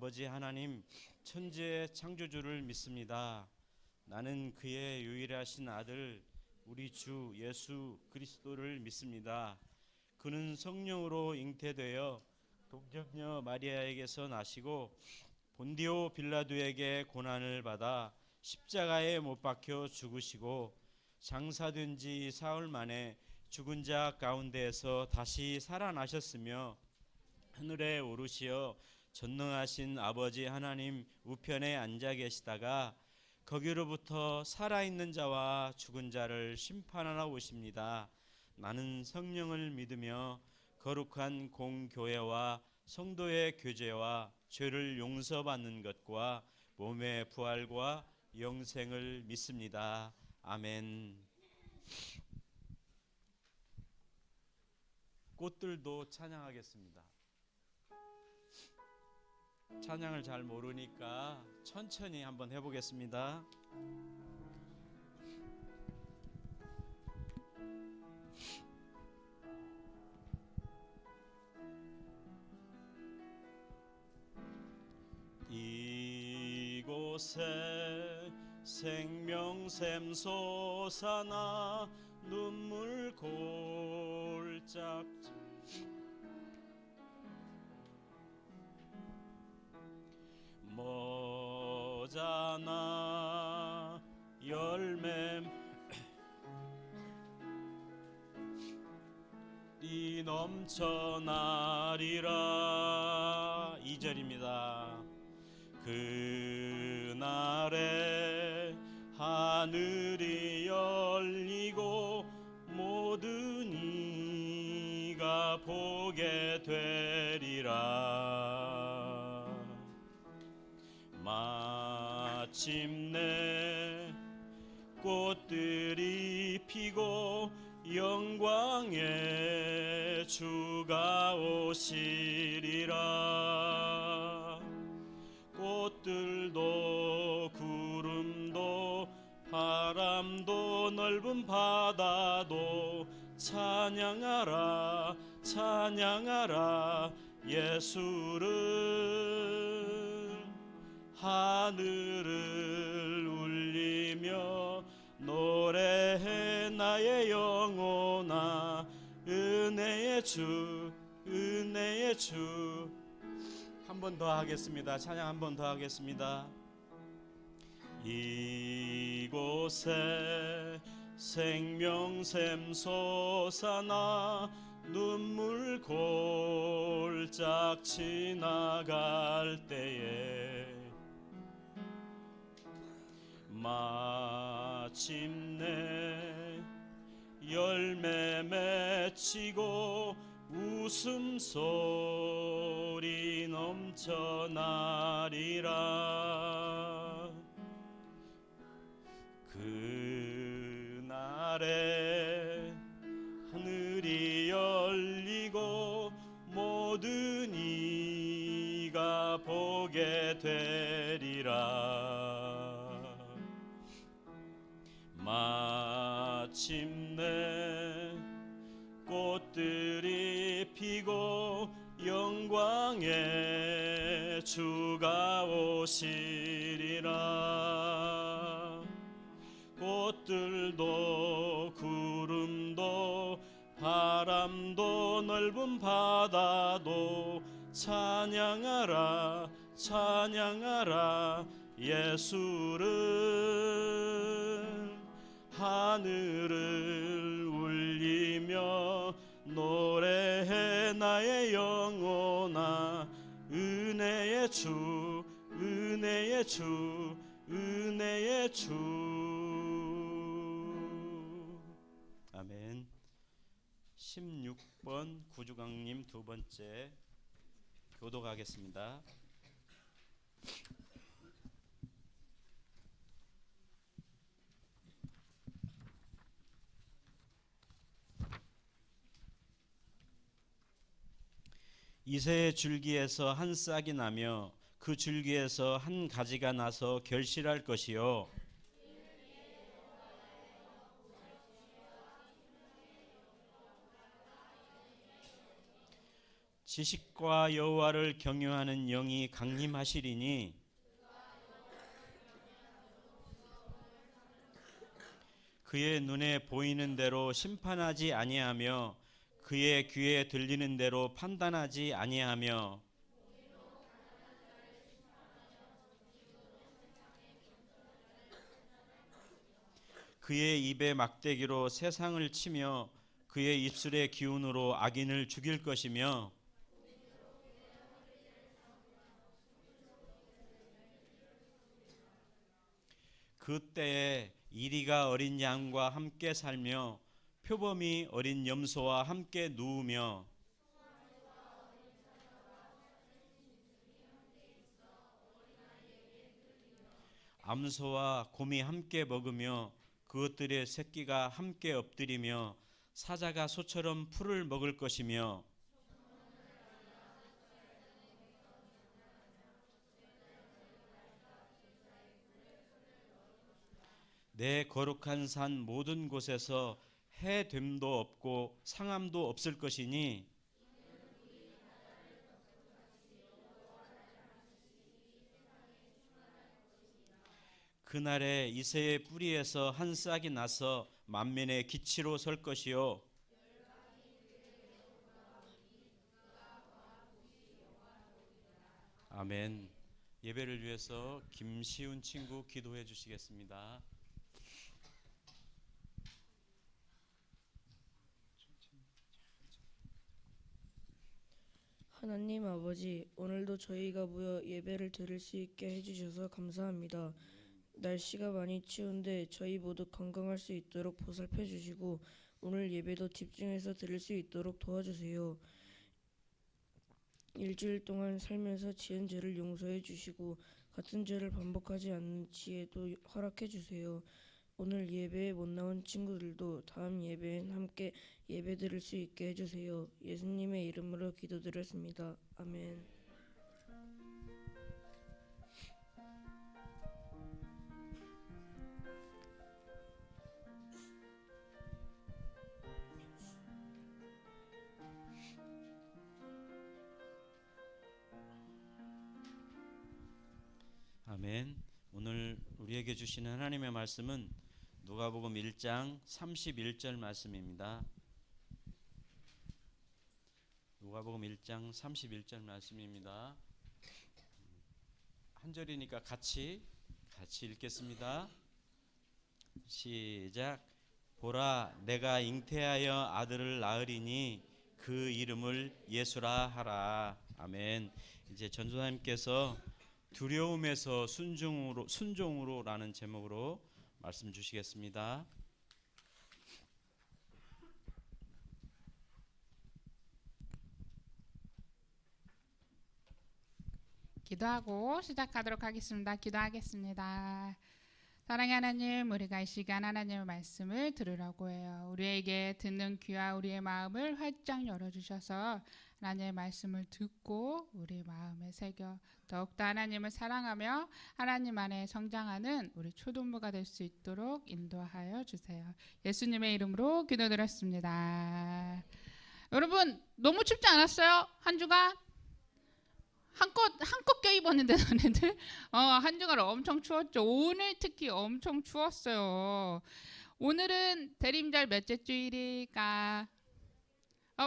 아버지 하나님 천지의 창조주를 믿습니다. 나는 그의 유일하신 아들 우리 주 예수 그리스도를 믿습니다. 그는 성령으로 잉태되어 동정녀 마리아에게서 나시고 본디오 빌라도에게 고난을 받아 십자가에 못 박혀 죽으시고 장사된 지 사흘 만에 죽은 자 가운데에서 다시 살아나셨으며 하늘에 오르시어 전능하신 아버지 하나님 우편에 앉아 계시다가 거기로부터 살아있는 자와 죽은 자를 심판하러 오십니다. 나는 성령을 믿으며 거룩한 공교회와 성도의 교제와 죄를 용서받는 것과 몸의 부활과 영생을 믿습니다. 아멘. 꽃들도 찬양하겠습니다. 찬양을 잘 모르니까 천천히 한번 해보겠습니다. 이곳에 생명샘 솟아나 눈물 골짝 모자나 열매 이 넘쳐나리라. 2절입니다. 그날에 하늘이 열리고 모든 이가 보게 되리라. 마침내 꽃들이 피고 영광의 주가 오시리라. 꽃들도 구름도 바람도 넓은 바다도 찬양하라 찬양하라 예수를. 하늘을 울리며 노래해 나의 영혼아 은혜의 주 은혜의 주. 한 번 더 하겠습니다. 찬양 한 번 더 하겠습니다. 이곳에 생명샘 솟아나 눈물 골짝 지나갈 때에 마침내 열매 맺히고 웃음소리 넘쳐나리라. 그날에 하늘이 열리고 모든 이가 보게 되리라. 마침내 꽃들이 피고 영광의 주가 오시리라. 꽃들도 구름도 바람도 넓은 바다도 찬양하라 찬양하라 예수를. 하늘을 울리며 노래해 나의 영혼아 은혜의 주 은혜의 주 은혜의 주. 아멘. 16번 구주강님 두 번째 교독하겠습니다. 이새의 줄기에서 한 싹이 나며 그 줄기에서 한 가지가 나서 결실할 것이요 지식과 여호와를 경유하는 영이 강림하시리니 그의 눈에 보이는 대로 심판하지 아니하며 그의 귀에 들리는 대로 판단하지 아니하며 그의 입에 막대기로 세상을 치며 그의 입술의 기운으로 악인을 죽일 것이며 그때에 이리가 어린 양과 함께 살며 표범이 어린 염소와 함께 누우며 암소와 곰이 함께 먹으며 그것들의 새끼가 함께 엎드리며 사자가 소처럼 풀을 먹을 것이며 내 거룩한 산 모든 곳에서 해됨도 없고 상함도 없을 것이니 그날에 이새의 뿌리에서 한 싹이 나서 만민의 기치로 설 것이요 아멘. 예배를 위해서 김시훈 친구 기도해 주시겠습니다. 하나님 아버지, 오늘도 저희가 모여 예배를 드릴 수 있게 해주셔서 감사합니다. 날씨가 많이 추운데 저희 모두 건강할 수 있도록 보살펴 주시고 오늘 예배도 집중해서 드릴 수 있도록 도와주세요. 일주일 동안 살면서 지은 죄를 용서해 주시고 같은 죄를 반복하지 않는 지혜도 허락해 주세요. 오늘 예배에 못 나온 친구들도 다음 예배엔 함께 예배 드릴 수 있게 해주세요. 예수님의 이름으로 기도드렸습니다. 아멘. 아멘. 오늘 우리에게 주시는 하나님의 말씀은 누가복음 1장 31절 말씀입니다. 누가복음 1장 31절 말씀입니다. 한 절이니까 같이 읽겠습니다. 시작. 보라, 내가 잉태하여 아들을 낳으리니 그 이름을 예수라 하라. 아멘. 이제 전도사님께서 두려움에서 순종으로라는 제목으로 말씀 주시겠습니다. 기도하고 시작하도록 하겠습니다. 기도하겠습니다. 사랑의 하나님, 우리가 이 시간 하나님의 말씀을 들으려고 해요. 우리에게 듣는 귀와 우리의 마음을 활짝 열어주셔서 하나님의 말씀을 듣고 우리 마음에 새겨 더욱더 하나님을 사랑하며 하나님 안에 성장하는 우리 초동부가 될 수 있도록 인도하여 주세요. 예수님의 이름으로 기도드렸습니다. 여러분, 너무 춥지 않았어요? 한 주간? 한껏 껴입었는데 너네들 한 주간 엄청 추웠죠. 오늘 특히 엄청 추웠어요. 오늘은 대림절 몇째 주일일까?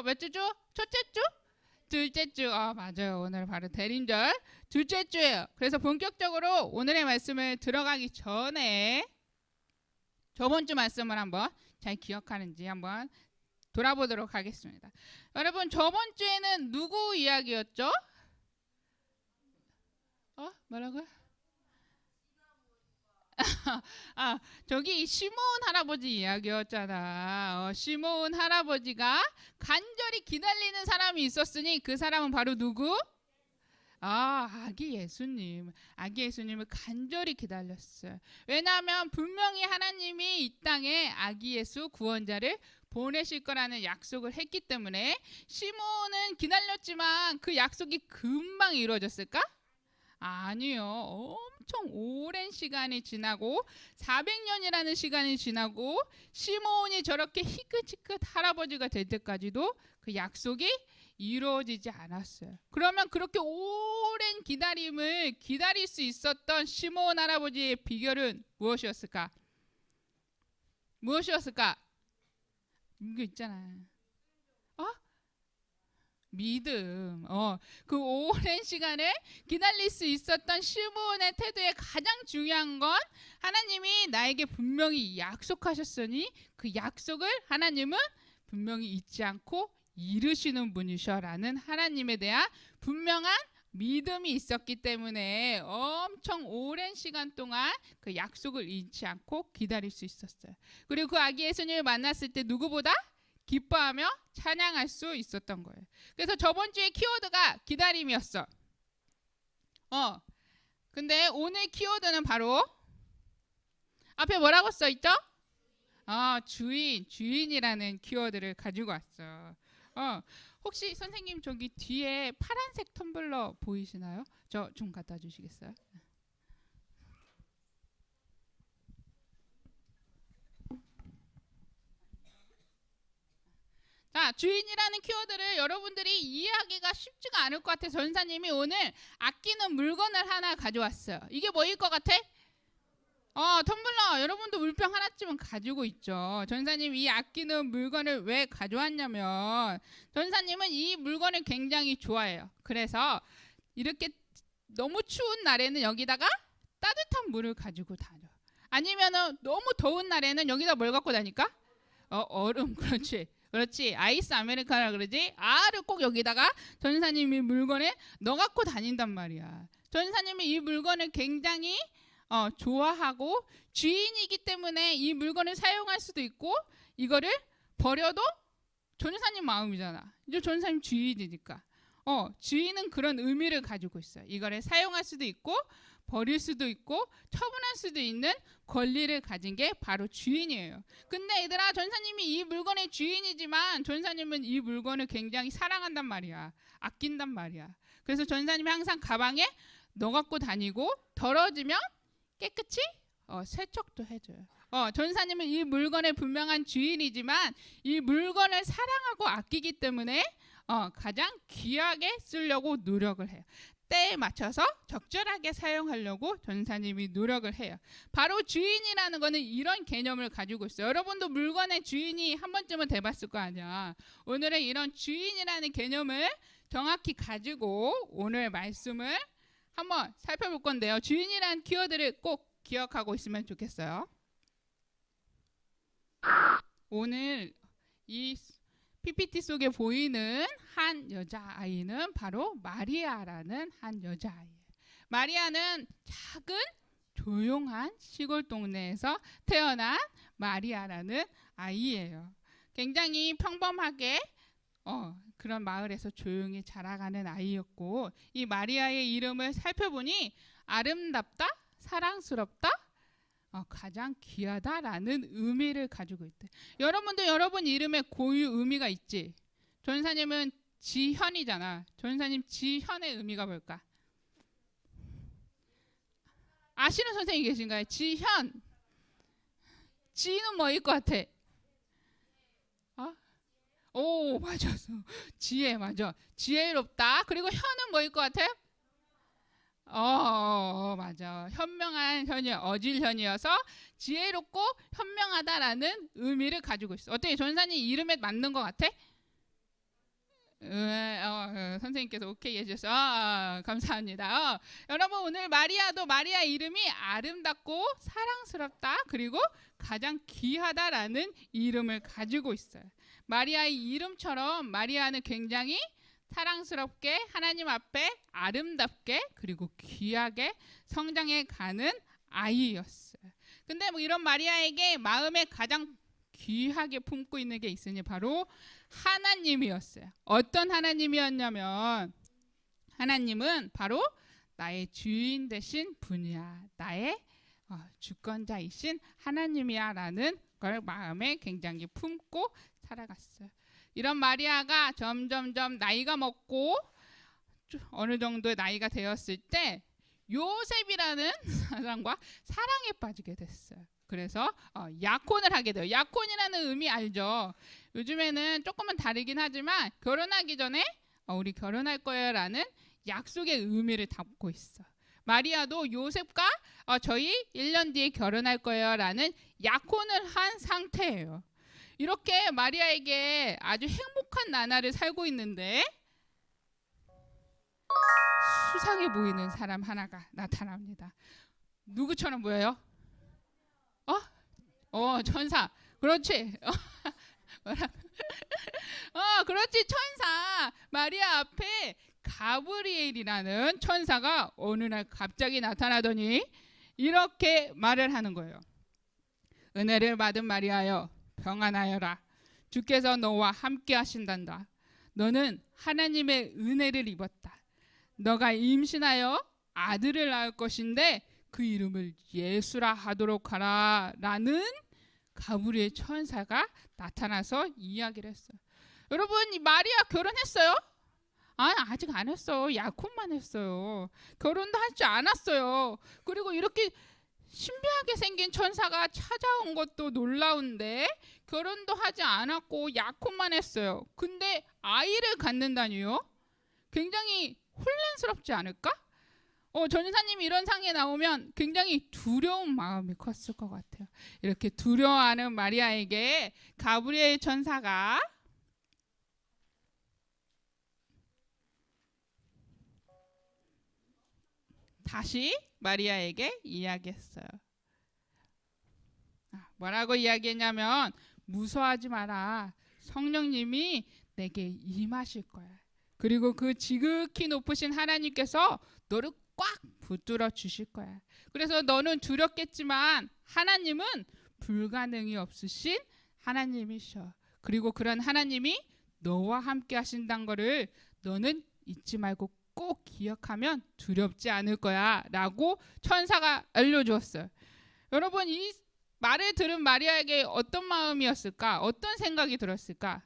몇째 주? 첫째 주? 둘째 주. 맞아요. 오늘 바로 대림절 둘째 주예요. 그래서 본격적으로 오늘의 말씀을 들어가기 전에 저번 주 말씀을 한번 잘 기억하는지 한번 돌아보도록 하겠습니다. 여러분, 저번 주에는 누구 이야기였죠? 뭐라고요? 저기 시몬 할아버지 이야기였잖아. 시몬 할아버지가 간절히 기다리는 사람이 있었으니 그 사람은 바로 누구? 아기 예수님. 아기 예수님을 간절히 기다렸어요. 왜냐하면 분명히 하나님이 이 땅에 아기 예수 구원자를 보내실 거라는 약속을 했기 때문에 시몬은 기다렸지만 그 약속이 금방 이루어졌을까? 아니요. 엄청 오랜 시간이 지나고 400년이라는 시간이 지나고 시몬이 저렇게 희끗희끗 할아버지가 될 때까지도 그 약속이 이루어지지 않았어요. 그러면 그렇게 오랜 기다림을 기다릴 수 있었던 시므온 할아버지의 비결은 무엇이었을까? 무엇이었을까? 이거 있잖아. 믿음. 그 오랜 시간을 기다릴 수 있었던 시므온의 태도의 가장 중요한 건 하나님이 나에게 분명히 약속하셨으니 그 약속을 하나님은 분명히 잊지 않고 이루시는 분이셔라는 하나님에 대한 분명한 믿음이 있었기 때문에 엄청 오랜 시간 동안 그 약속을 잊지 않고 기다릴 수 있었어요. 그리고 그 아기 예수님을 만났을 때 누구보다 기뻐하며 찬양할 수 있었던 거예요. 그래서 저번 주에 키워드가 기다림이었어. 근데 오늘 키워드는 바로 앞에 뭐라고 써 있죠? 주인이라는 키워드를 가지고 왔어. 혹시 선생님 저기 뒤에 파란색 텀블러 보이시나요? 저 좀 갖다 주시겠어요? 자, 주인이라는 키워드를 여러분들이 이해하기가 쉽지가 않을 것 같아서 전사님이 오늘 아끼는 물건을 하나 가져왔어요. 이게 뭐일 것 같아? 텀블러. 여러분도 물병 하나쯤은 가지고 있죠. 전사님이 이 아끼는 물건을 왜 가져왔냐면 전사님은 이 물건을 굉장히 좋아해요. 그래서 이렇게 너무 추운 날에는 여기다가 따뜻한 물을 가지고 다녀. 아니면은 너무 더운 날에는 여기다 뭘 갖고 다닐까? 얼음. 그렇지. 아이스 아메리카노라 그러지. 알을 꼭 여기다가 전사님이 물건에 넣어 갖고 다닌단 말이야. 전사님이 이 물건을 굉장히 좋아하고 주인이기 때문에 이 물건을 사용할 수도 있고 이거를 버려도 전사님 마음이잖아. 이제 전사님 주인이니까. 주인은 그런 의미를 가지고 있어요. 이거를 사용할 수도 있고 버릴 수도 있고 처분할 수도 있는 권리를 가진 게 바로 주인이에요. 근데 얘들아, 전사님이 이 물건의 주인이지만 전사님은 이 물건을 굉장히 사랑한단 말이야. 아낀단 말이야. 그래서 전사님이 항상 가방에 넣어 갖고 다니고 더러워지면 깨끗이 세척도 해줘요. 전사님은 이 물건의 분명한 주인이지만 이 물건을 사랑하고 아끼기 때문에 가장 귀하게 쓰려고 노력을 해요. 때에 맞춰서 적절하게 사용하려고 전사님이 노력을 해요. 바로 주인이라는 거는 이런 개념을 가지고 있어요. 여러분도 물건의 주인이 한 번쯤은 돼봤을 거 아니야. 오늘은 이런 주인이라는 개념을 정확히 가지고 오늘 말씀을 한번 살펴볼 건데요. 주인이라는 키워드를 꼭 기억하고 있으면 좋겠어요. 오늘 이 PPT 속에 보이는 한 여자아이는 바로 마리아라는 한 여자아이예요. 마리아는 작은 조용한 시골 동네에서 태어난 마리아라는 아이예요. 굉장히 평범하게 그런 마을에서 조용히 자라가는 아이였고 이 마리아의 이름을 살펴보니 아름답다, 사랑스럽다, 가장 귀하다라는 의미를 가지고 있대. 여러분도 여러분 이름에 고유 의미가 있지. 전사님은 지현이잖아. 전사님 지현의 의미가 뭘까? 아시는 선생님 계신가요? 지현. 지는 뭐일 것 같아? 오, 맞았어. 지혜, 맞아. 지혜롭다. 그리고 현은 뭐일 것 같아요? 맞아. 현명한 현이 어질현이어서 지혜롭고 현명하다라는 의미를 가지고 있어. 어떻게 전사님 이름에 맞는 것 같아? 선생님께서 오케이 해주셔서 감사합니다. 여러분 오늘 마리아도 마리아 이름이 아름답고 사랑스럽다 그리고 가장 귀하다라는 이름을 가지고 있어요. 마리아의 이름처럼 마리아는 굉장히 사랑스럽게 하나님 앞에 아름답게 그리고 귀하게 성장해 가는 아이였어요. 근데 뭐 이런 마리아에게 마음에 가장 귀하게 품고 있는 게 있으니 바로 하나님이었어요. 어떤 하나님이었냐면 하나님은 바로 나의 주인 되신 분이야. 나의 주권자이신 하나님이야 라는 걸 마음에 굉장히 품고 살아갔어요. 이런 마리아가 점점점 나이가 먹고 어느 정도의 나이가 되었을 때 요셉이라는 사람과 사랑에 빠지게 됐어요. 그래서 약혼을 하게 돼요. 약혼이라는 의미 알죠? 요즘에는 조금은 다르긴 하지만 결혼하기 전에 우리 결혼할 거야라는 약속의 의미를 담고 있어. 마리아도 요셉과 저희 1년 뒤에 결혼할 거야라는 약혼을 한 상태예요. 이렇게 마리아에게 아주 행복한 나날을 살고 있는데 수상해 보이는 사람 하나가 나타납니다. 누구처럼 보여요? 천사. 그렇지. 그렇지. 천사. 마리아 앞에 가브리엘이라는 천사가 어느 날 갑자기 나타나더니 이렇게 말을 하는 거예요. 은혜를 받은 마리아여, 평안하여라. 주께서 너와 함께 하신단다. 너는 하나님의 은혜를 입었다. 너가 임신하여 아들을 낳을 것인데 그 이름을 예수라 하도록 하라 라는 가브리엘 천사가 나타나서 이야기를 했어요. 여러분, 이 마리아 결혼했어요? 아직 안 했어요. 약혼만 했어요. 결혼도 하지 않았어요. 그리고 이렇게 신비하게 생긴 천사가 찾아온 것도 놀라운데 결혼도 하지 않았고 약혼만 했어요. 근데 아이를 갖는다니요? 굉장히 혼란스럽지 않을까? 전사님이 이런 상에 나오면 굉장히 두려운 마음이 컸을 것 같아요. 이렇게 두려워하는 마리아에게 가브리엘 천사가 다시 마리아에게 이야기했어요. 뭐라고 이야기했냐면 무서워하지 마라. 성령님이 내게 임하실 거야. 그리고 그 지극히 높으신 하나님께서 너를 꽉 붙들어 주실 거야. 그래서 너는 두렵겠지만 하나님은 불가능이 없으신 하나님이셔. 그리고 그런 하나님이 너와 함께 하신다는 거를 너는 잊지 말고 꼭 기억하면 두렵지 않을 거야 라고 천사가 알려주었어요. 여러분, 이 말을 들은 마리아에게 어떤 마음이었을까? 어떤 생각이 들었을까?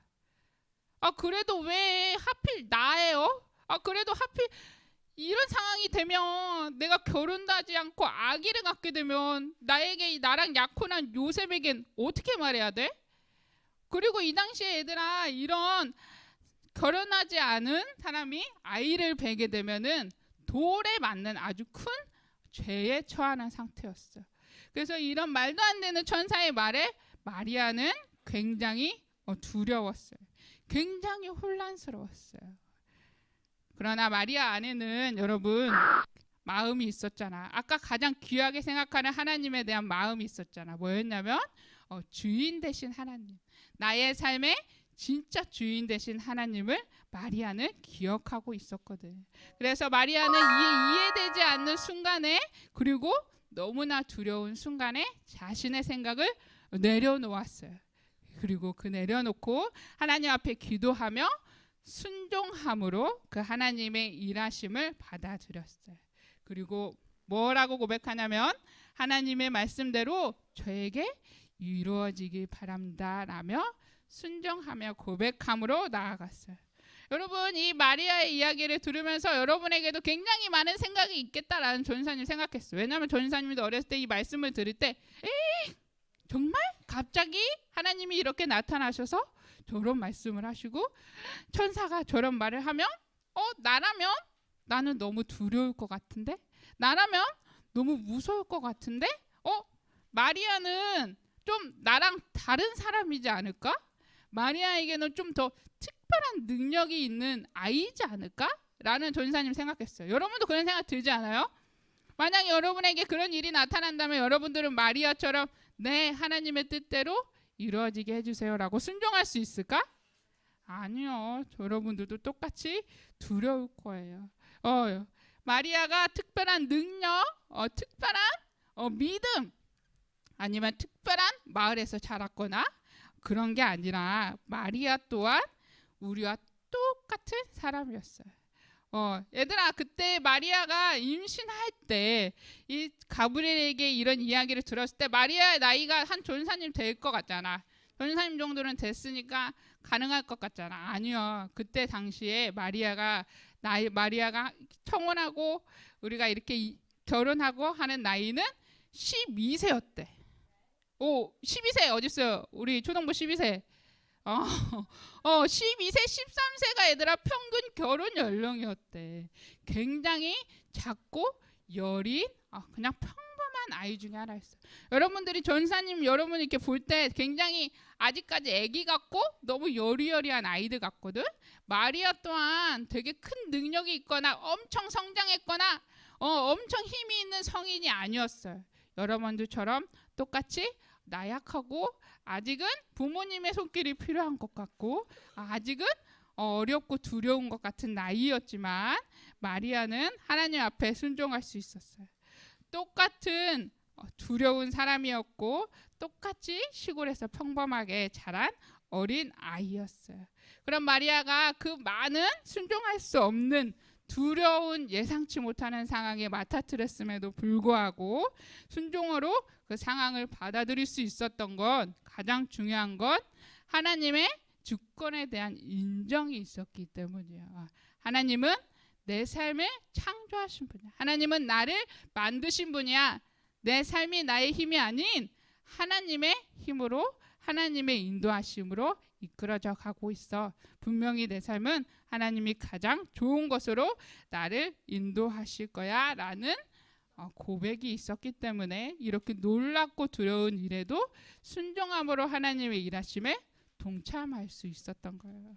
그래도 왜 하필 나예요? 그래도 하필 이런 상황이 되면 내가 결혼도 하지 않고 아기를 갖게 되면 나랑 약혼한 요셉에겐 어떻게 말해야 돼? 그리고 이 당시에 얘들아, 이런 결혼하지 않은 사람이 아이를 베게 되면은 돌에 맞는 아주 큰 죄에 처하는 상태였어요. 그래서 이런 말도 안 되는 천사의 말에 마리아는 굉장히 두려웠어요. 굉장히 혼란스러웠어요. 그러나 마리아 안에는 여러분 마음이 있었잖아. 아까 가장 귀하게 생각하는 하나님에 대한 마음이 있었잖아. 뭐였냐면 주인 되신 하나님, 나의 삶의 진짜 주인 되신 하나님을 마리아는 기억하고 있었거든. 그래서 마리아는 이해되지 않는 순간에, 그리고 너무나 두려운 순간에 자신의 생각을 내려놓았어요. 그리고 그 내려놓고 하나님 앞에 기도하며 순종함으로 그 하나님의 일하심을 받아들였어요. 그리고 뭐라고 고백하냐면 하나님의 말씀대로 저에게 이루어지길 바랍니다 라며 순종하며 고백함으로 나아갔어요. 여러분, 이 마리아의 이야기를 들으면서 여러분에게도 굉장히 많은 생각이 있겠다라는 전사님 생각했어요. 왜냐하면 전사님도 어렸을 때 이 말씀을 들을 때 정말 갑자기 하나님이 이렇게 나타나셔서 저런 말씀을 하시고 천사가 저런 말을 하면 나라면 나는 너무 두려울 것 같은데, 나라면 너무 무서울 것 같은데, 마리아는 좀 나랑 다른 사람이지 않을까? 마리아에게는 좀 더 특별한 능력이 있는 아이지 않을까? 라는 전사님 생각했어요. 여러분도 그런 생각 들지 않아요? 만약 여러분에게 그런 일이 나타난다면 여러분들은 마리아처럼 네, 하나님의 뜻대로 이루어지게 해주세요 라고 순종할 수 있을까? 아니요. 여러분들도 똑같이 두려울 거예요. 마리아가 특별한 능력, 특별한 믿음, 아니면 특별한 마을에서 자랐거나 그런 게 아니라 마리아 또한 우리와 똑같은 사람이었어요. 얘들아, 그때 마리아가 임신할 때 이 가브리엘에게 이런 이야기를 들었을 때 마리아의 나이가 한 전사님 될 것 같잖아. 전사님 정도는 됐으니까 가능할 것 같잖아. 아니요. 그때 당시에 마리아가 청혼하고 우리가 이렇게 결혼하고 하는 나이는 12세였대. 12세 어딨어요? 우리 초등부 12세. 12세, 13세가 얘들아 평균 결혼 연령이었대. 굉장히 작고 여린 그냥 평범한 아이 중에 하나였어요. 여러분들이 전사님 여러분 이렇게 볼 때 굉장히 아직까지 아기 같고 너무 여리여리한 아이들 같거든. 마리아 또한 되게 큰 능력이 있거나 엄청 성장했거나 엄청 힘이 있는 성인이 아니었어요. 여러분들처럼 똑같이 나약하고 아직은 부모님의 손길이 필요한 것 같고 아직은 어렵고 두려운 것 같은 나이였지만 마리아는 하나님 앞에 순종할 수 있었어요. 똑같은 두려운 사람이었고 똑같이 시골에서 평범하게 자란 어린 아이였어요. 그럼 마리아가 그 많은 순종할 수 없는 두려운 예상치 못하는 상황에 맞닥뜨렸음에도 불구하고 순종으로 그 상황을 받아들일 수 있었던 건 가장 중요한 건 하나님의 주권에 대한 인정이 있었기 때문이에요. 하나님은 내 삶을 창조하신 분이야. 하나님은 나를 만드신 분이야. 내 삶이 나의 힘이 아닌 하나님의 힘으로 하나님의 인도하심으로 이끌어져 가고 있어. 분명히 내 삶은 하나님이 가장 좋은 것으로 나를 인도하실 거야 라는 고백이 있었기 때문에 이렇게 놀랍고 두려운 일에도 순종함으로 하나님의 일하심에 동참할 수 있었던 거예요.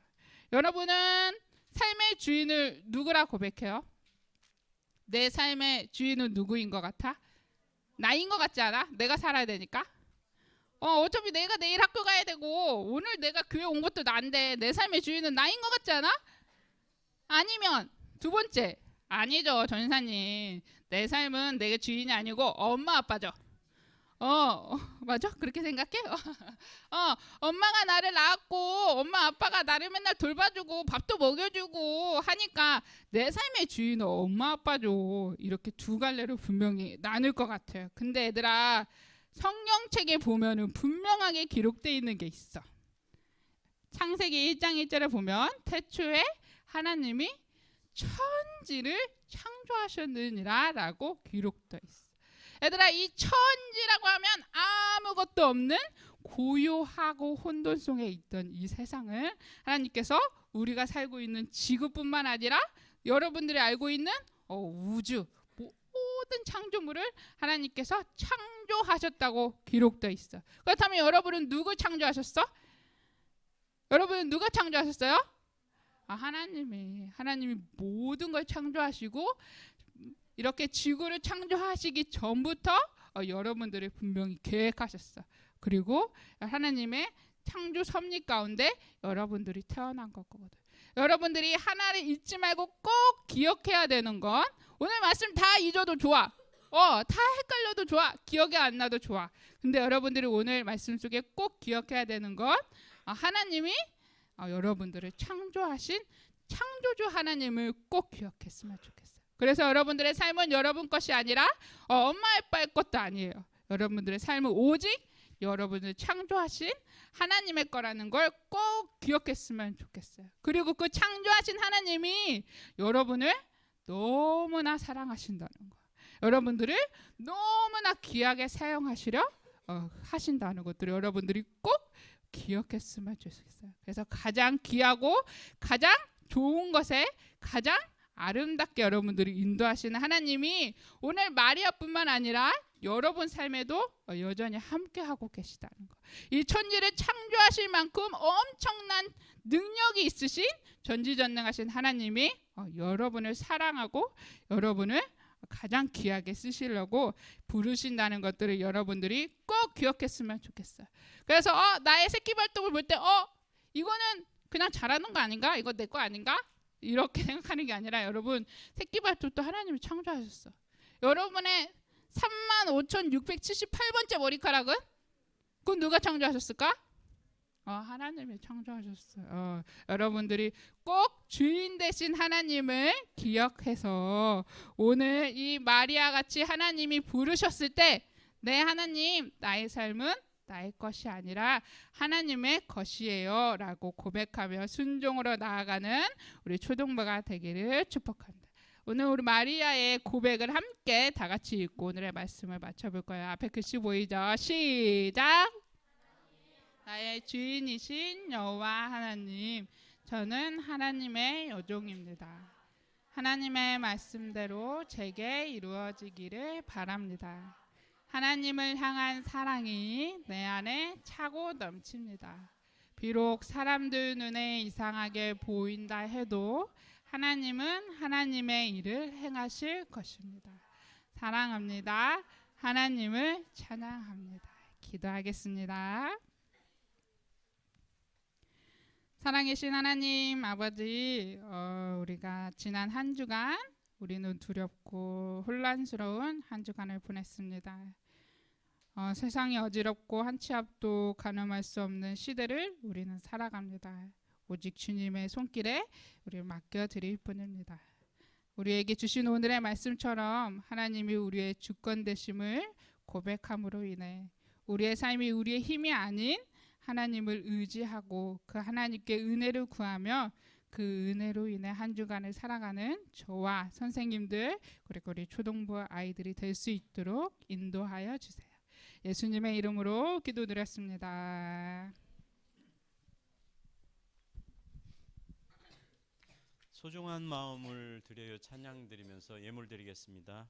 여러분은 삶의 주인을 누구라 고백해요? 내 삶의 주인은 누구인 것 같아? 나인 것 같지 않아? 내가 살아야 되니까. 어차피 내가 내일 학교 가야 되고 오늘 내가 교회 온 것도 난데 내 삶의 주인은 나인 것 같지 않아? 아니면 두 번째, 아니죠 전사님. 내 삶은 내가 주인이 아니고 엄마 아빠죠. 맞아? 그렇게 생각해? 엄마가 나를 낳았고 엄마 아빠가 나를 맨날 돌봐주고 밥도 먹여주고 하니까 내 삶의 주인은 엄마 아빠죠. 이렇게 두 갈래로 분명히 나눌 것 같아요. 근데 얘들아 성경책에 보면은 분명하게 기록되어 있는 게 있어. 창세기 1장 1절에 보면 태초에 하나님이 천지를 창조하셨느니라 라고 기록되어 있어. 얘들아 이 천지라고 하면 아무것도 없는 고요하고 혼돈 속에 있던 이 세상을 하나님께서 우리가 살고 있는 지구뿐만 아니라 여러분들이 알고 있는 우주 모든 창조물을 하나님께서 창조하셨다고 기록되어 있어. 그렇다면 여러분은 누구 창조하셨어? 여러분은 누가 창조하셨어요? 하나님이 모든 걸 창조하시고 이렇게 지구를 창조하시기 전부터 여러분들을 분명히 계획하셨어. 그리고 하나님의 창조 섭리 가운데 여러분들이 태어난 거거든. 여러분들이 하나를 잊지 말고 꼭 기억해야 되는 건 오늘 말씀 다 잊어도 좋아. 다 헷갈려도 좋아. 기억이 안 나도 좋아. 근데 여러분들이 오늘 말씀 속에 꼭 기억해야 되는 건 하나님이 여러분들을 창조하신 창조주 하나님을 꼭 기억했으면 좋겠어요. 그래서 여러분들의 삶은 여러분 것이 아니라 엄마 아빠의 것도 아니에요. 여러분들의 삶은 오직 여러분을 창조하신 하나님의 거라는 걸 꼭 기억했으면 좋겠어요. 그리고 그 창조하신 하나님이 여러분을 너무나 사랑하신다는 거, 여러분들을 너무나 귀하게 사용하시려 하신다는 것들을 여러분들이 꼭 기억했으면 좋겠어요. 그래서 가장 귀하고 가장 좋은 것에 가장 아름답게 여러분들이 인도하시는 하나님이 오늘 마리아뿐만 아니라 여러분 삶에도 여전히 함께하고 계시다는 거. 이 천지를 창조하실 만큼 엄청난 능력이 있으신 전지전능하신 하나님이 여러분을 사랑하고 여러분을 가장 귀하게 쓰시려고 부르신다는 것들을 여러분들이 꼭 기억했으면 좋겠어요. 그래서 나의 새끼 발톱을 볼 때 이거는 그냥 잘하는 거 아닌가? 이거 내 거 아닌가? 이렇게 생각하는 게 아니라 여러분 새끼 발톱도 하나님이 창조하셨어. 여러분의 35,678번째 머리카락은 그건 누가 창조하셨을까? 하나님이 창조하셨어요. 여러분들이 꼭 주인 되신 하나님을 기억해서 오늘 이 마리아 같이 하나님이 부르셨을 때 내 하나님, 나의 삶은 나의 것이 아니라 하나님의 것이에요 라고 고백하며 순종으로 나아가는 우리 초등부가 되기를 축복합니다. 오늘 우리 마리아의 고백을 함께 다 같이 읽고 오늘의 말씀을 마쳐볼 거예요. 앞에 글씨 보이죠? 시작! 나의 주인이신 여호와 하나님, 저는 하나님의 여종입니다. 하나님의 말씀대로 제게 이루어지기를 바랍니다. 하나님을 향한 사랑이 내 안에 차고 넘칩니다. 비록 사람들 눈에 이상하게 보인다 해도 하나님은 하나님의 일을 행하실 것입니다. 사랑합니다. 하나님을 찬양합니다. 기도하겠습니다. 사랑이신 하나님 아버지, 우리가 지난 한 주간 우리는 두렵고 혼란스러운 한 주간을 보냈습니다. 세상이 어지럽고 한 치 앞도 가늠할 수 없는 시대를 우리는 살아갑니다. 오직 주님의 손길에 우리를 맡겨드릴 뿐입니다. 우리에게 주신 오늘의 말씀처럼 하나님이 우리의 주권 되심을 고백함으로 인해 우리의 삶이 우리의 힘이 아닌 하나님을 의지하고 그 하나님께 은혜를 구하며 그 은혜로 인해 한 주간을 살아가는 저와 선생님들 그리고 우리 초등부 아이들이 될 수 있도록 인도하여 주세요. 예수님의 이름으로 기도드렸습니다. 소중한 마음을 드려요 찬양 드리면서 예물 드리겠습니다.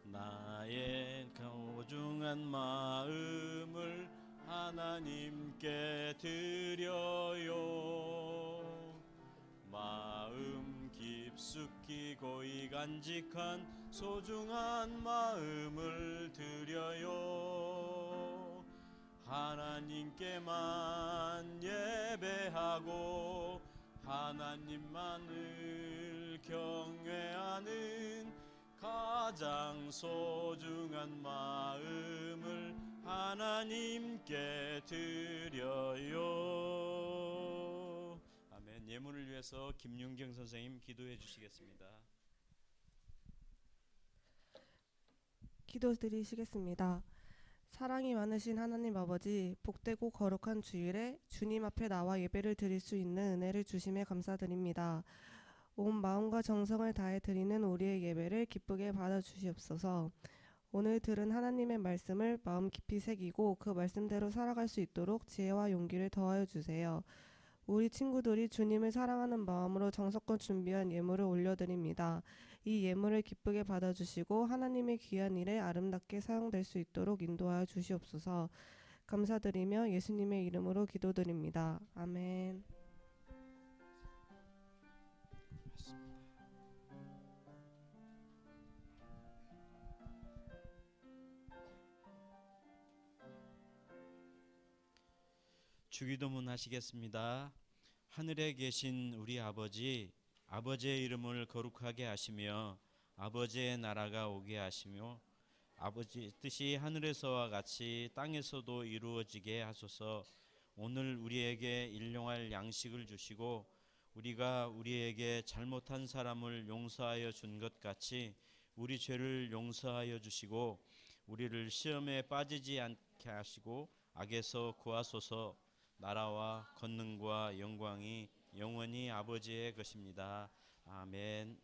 나의 소중한 마음을 하나님께 드려요. 마음 깊숙이 고이 간직한 소중한 마음을 드려요. 하나님께만 예배하고 하나님만을 경외하는 가장 소중한 마음을 하나님께 드려요. 아멘. 예물을 위해서 김윤경 선생님 기도해 주시겠습니다. 기도드리시겠습니다. 사랑이 많으신 하나님 아버지, 복되고 거룩한 주일에 주님 앞에 나와 예배를 드릴 수 있는 은혜를 주심에 감사드립니다. 온 마음과 정성을 다해 드리는 우리의 예배를 기쁘게 받아주시옵소서. 오늘 들은 하나님의 말씀을 마음 깊이 새기고 그 말씀대로 살아갈 수 있도록 지혜와 용기를 더하여 주세요. 우리 친구들이 주님을 사랑하는 마음으로 정성껏 준비한 예물을 올려드립니다. 이 예물을 기쁘게 받아주시고 하나님의 귀한 일에 아름답게 사용될 수 있도록 인도하여 주시옵소서. 감사드리며 예수님의 이름으로 기도드립니다. 아멘. 주기도문 하시겠습니다. 하늘에 계신 우리 아버지, 아버지의 이름을 거룩하게 하시며 아버지의 나라가 오게 하시며 아버지 뜻이 하늘에서와 같이 땅에서도 이루어지게 하소서. 오늘 우리에게 일용할 양식을 주시고 우리가 우리에게 잘못한 사람을 용서하여 준 것 같이 우리 죄를 용서하여 주시고 우리를 시험에 빠지지 않게 하시고 악에서 구하소서. 나라와 권능과 영광이 영원히 아버지의 것입니다. 아멘.